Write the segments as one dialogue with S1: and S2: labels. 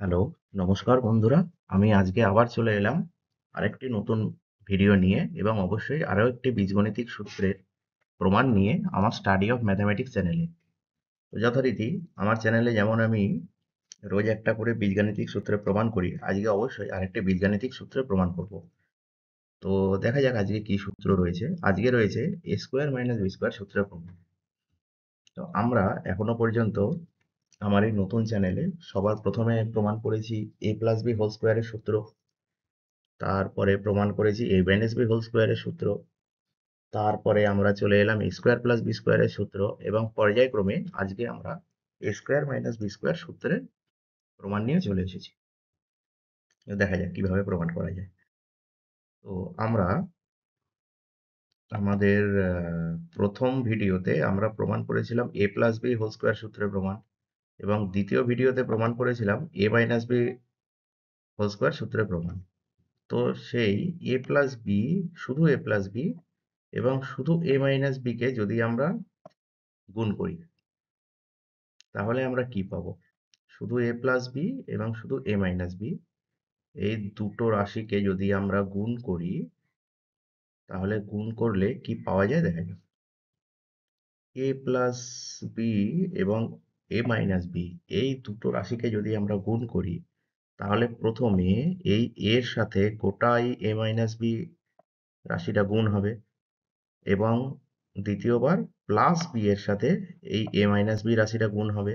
S1: Hello, নমস্কার বন্ধুরা। আমি আজকে আবার চলে এলাম আরেকটি নতুন ভিডিও নিয়ে এবং অবশ্যই আরও একটি বীজগণিতিক সূত্রের প্রমাণ নিয়ে আমার স্টাডি অফ ম্যাথামেটিক্স চ্যানেলে। তো যথারীতি আমার চ্যানেলে যেমন আমি রোজ একটা করে বীজগাণিতিক সূত্রের প্রমাণ করি, আজকে অবশ্যই আরেকটি বীজগাণিতিক সূত্রের প্রমাণ করব। তো দেখা যাক আজকে কি সূত্র রয়েছে। আজকে রয়েছে এ স্কোয়ার মাইনাস বি স্কোয়ার সূত্রের প্রমাণ। তো আমরা এখনো পর্যন্ত আমার এই নতুন চ্যানেলে সবার প্রথমে প্রমাণ করেছি এ প্লাস বি হোল স্কোয়ারের সূত্র, তারপরে প্রমাণ করেছি এ মাইনাস বি হোল স্কোয়ারের সূত্র, তারপরে আমরা চলে এলাম এ স্কোয়ার প্লাস বি স্কোয়ারের সূত্র এবং পর্যায়ক্রমে আজকে আমরা A square minus B square সূত্রের প্রমাণ নিয়ে চলে এসেছি। দেখা যাক কিভাবে প্রমাণ করা যায়। তো আমরা আমাদের প্রথম ভিডিওতে আমরা প্রমাণ করেছিলাম এ প্লাস বি হোল স্কোয়ার সূত্রের প্রমাণ এবং দ্বিতীয় ভিডিওতে প্রমাণ করেছিলাম এ মাইনাস বি হোল স্কোয়ার সূত্রের প্রমাণ। তো সেই এ প্লাস বি, শুধু এ প্লাস বি এবং শুধু এ মাইনাস বি কে যদি আমরা গুণ করি তাহলে আমরা কি পাবো? শুধু এ প্লাস বি এবং শুধু এ মাইনাস বি, এই দুটো রাশিকে যদি আমরা গুণ করি তাহলে গুণ করলে কি পাওয়া যায় দেখা যাক। এ প্লাস বি এবং এ মাইনাস বি, এই দুটো রাশিকে যদি আমরা গুণ করি তাহলে প্রথমে এই এর সাথে গোটাই এ মাইনাস বি রাশিটা গুণ হবে এবং দ্বিতীয়বার প্লাস বি এর সাথে এই এ মাইনাস বি রাশিটা গুণ হবে।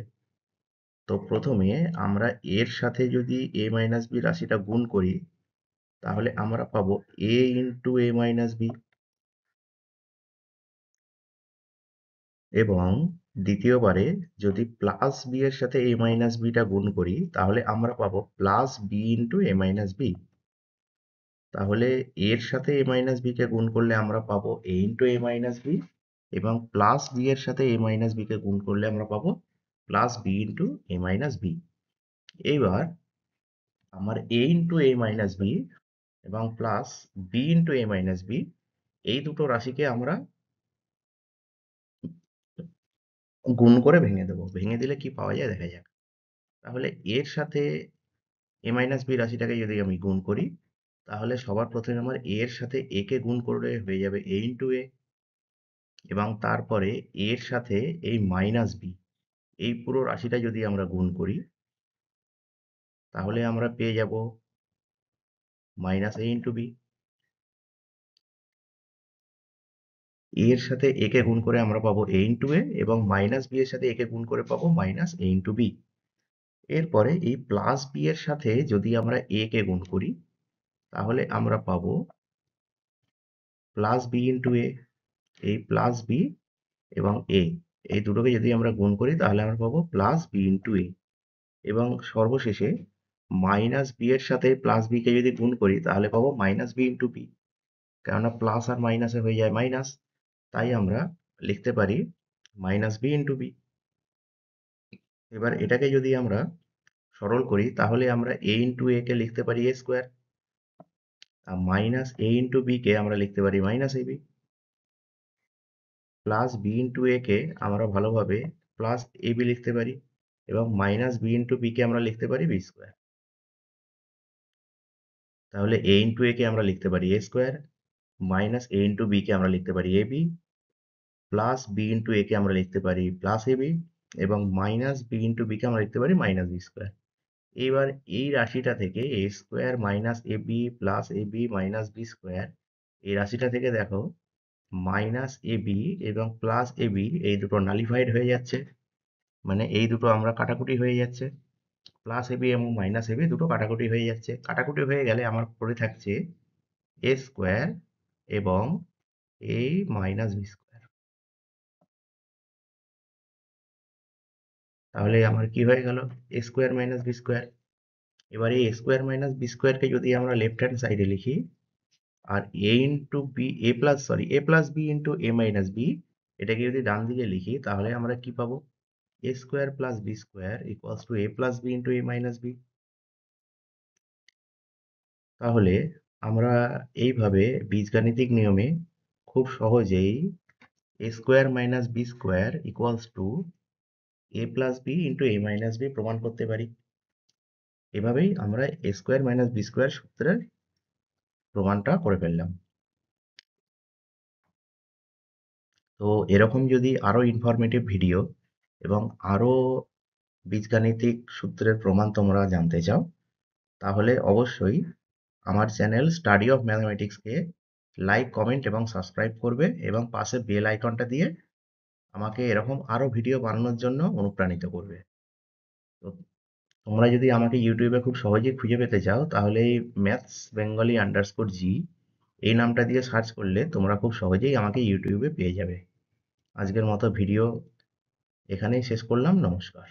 S1: তো প্রথমে আমরা এর সাথে যদি এ মাইনাস বি রাশিটা গুণ করি তাহলে আমরা পাবো এ ইন্টু এ মাইনাস বি এবং দ্বিতীয়বারে যদি প্লাস বি এর সাথে এ মাইনাস বিটা গুণ করি তাহলে আমরা পাবো plus B into A minus B. তাহলে এর সাথে এ মাইনাস বি কে গুণ করলে আমরা পাবো এ ইন্টু এ মাইনাস বি এবং প্লাস বি এর সাথে এ মাইনাস বি কে গুণ করলে আমরা পাবো plus B into A minus B. এইবার আমার এ ইন্টু এ মাইনাস বি এবং plus B into A minus B, এই দুটো রাশিকে আমরা গুণ করে ভেঙে দেবো। ভেঙে দিলে কি পাওয়া যায় দেখা যাক। তাহলে এর সাথে এ মাইনাস বি রাশিটাকে যদি আমি গুণ করি তাহলে সবার প্রথমে আমার এর সাথে এ কে গুণ করলে হয়ে যাবে এ ইন্টু এ এবং তারপরে এর সাথে এই মাইনাস বি, এই পুরো রাশিটা যদি আমরা গুণ করি তাহলে আমরা পেয়ে যাব মাইনাস এ ইন্টু বি। এর সাথে এ কে গুণ করে আমরা পাবো এ ইন্টু এ এবং মাইনাস বি এর সাথে এ কে গুণ করে পাবো মাইনাস এ ইন্টু বি। এরপরে এই প্লাস বি এর সাথে যদি আমরা এ কে গুণ করি তাহলে আমরা পাবো প্লাস বি ইন্টু এ। এই প্লাস বি এবং এ, এই দুটোকে যদি আমরা গুণ করি তাহলে আমরা পাবো প্লাস বি ইন্টু এ এবং সর্বশেষে মাইনাস বি এর সাথে প্লাস বি কে যদি গুণ করি তাহলে পাবো মাইনাস বি ইন্টু বি। কেননা প্লাস আর মাইনাসে হয়ে যায় মাইনাস, তাই আমরা লিখতে পারি মাইনাস বি ইন্টু বি। এবার এটাকে যদি আমরা সরল করি তাহলে আমরা এ ইন্টু এ কে লিখতে পারি এ স্কোয়ার আর মাইনাস এ ইন্টু বি কে আমরা লিখতে পারি minus A B plus B into এ কে আমরা ভালোভাবে প্লাস এ বি লিখতে পারি এবং মাইনাস বি ইন্টু বি কে আমরা লিখতে পারি বি স্কোয়ার। তাহলে এ ইন্টু এ কে আমরা লিখতে পারি এ স্কোয়ার, মাইনাস এ ইন্টু বি কে আমরা লিখতে পারি A B, plus B into এ কে আমরা লিখতে পারি প্লাস এ বি এবং মাইনাস বি ইন্টু বি কে আমরা লিখতে পারি মাইনাস বি স্কোয়ার। এবার এই রাশিটা থেকে এ square minus A B plus A B minus B square, এই রাশিটা থেকে দেখো মাইনাস এ বি এবং প্লাস এ বি এই দুটো নালিফাইড হয়ে যাচ্ছে, মানে এই দুটো আমরা কাটাকুটি হয়ে যাচ্ছে। প্লাস এবি এবং মাইনাস এবি দুটো কাটাকুটি হয়ে যাচ্ছে। কাটাকুটি হয়ে গেলে আমার পড়ে থাকছে এ স্কোয়ার এবং এই মাইনাস বি স্কোয়ার। তাহলে আমার কি হয়ে গেল এ স্কোয়ার মাইনাস বি স্কোয়ার। এবার এই স্কোয়ার মাইনাস বি স্কোয়ারকে যদি আমরা লেফট হ্যান্ড সাইডে লিখি আর A into B A plus B into A minus B, এটাকে যদি ডান দিকে লিখি তাহলে আমরা কি পাবো A square plus B square equals to A plus B into A minus B. তাহলে আমরা এইভাবে বীজগাণিতিক নিয়মে খুব সহজেই A square minus B square equals to A plus B into A minus B প্রমাণ করতে পারি। এভাবেই আমরা A square minus B square সূত্রের প্রমাণটা করে ফেললাম। তো এরকম যদি আরও ইনফরমেটিভ ভিডিও এবং আরও বীজগাণিতিক সূত্রের প্রমাণ তোমরা জানতে চাও, তাহলে অবশ্যই আমার চ্যানেল স্টাডি অফ ম্যাথামেটিক্সকে লাইক, কমেন্ট এবং সাবস্ক্রাইব করবে এবং পাশে বেল আইকনটা দিয়ে আমাকে এরকম আরও ভিডিও বানানোর জন্য অনুপ্রাণিত করবে। তো তোমরা যদি আমাকে ইউটিউবে খুব সহজেই খুঁজে পেতে চাও, তাহলে এই ম্যাথস বেঙ্গলি আন্ডারস্কোর জি এই নামটা দিয়ে সার্চ করলে তোমরা খুব সহজেই আমাকে ইউটিউবে পেয়ে যাবে। আজকের মতো ভিডিও এখানেই শেষ করলাম। নমস্কার।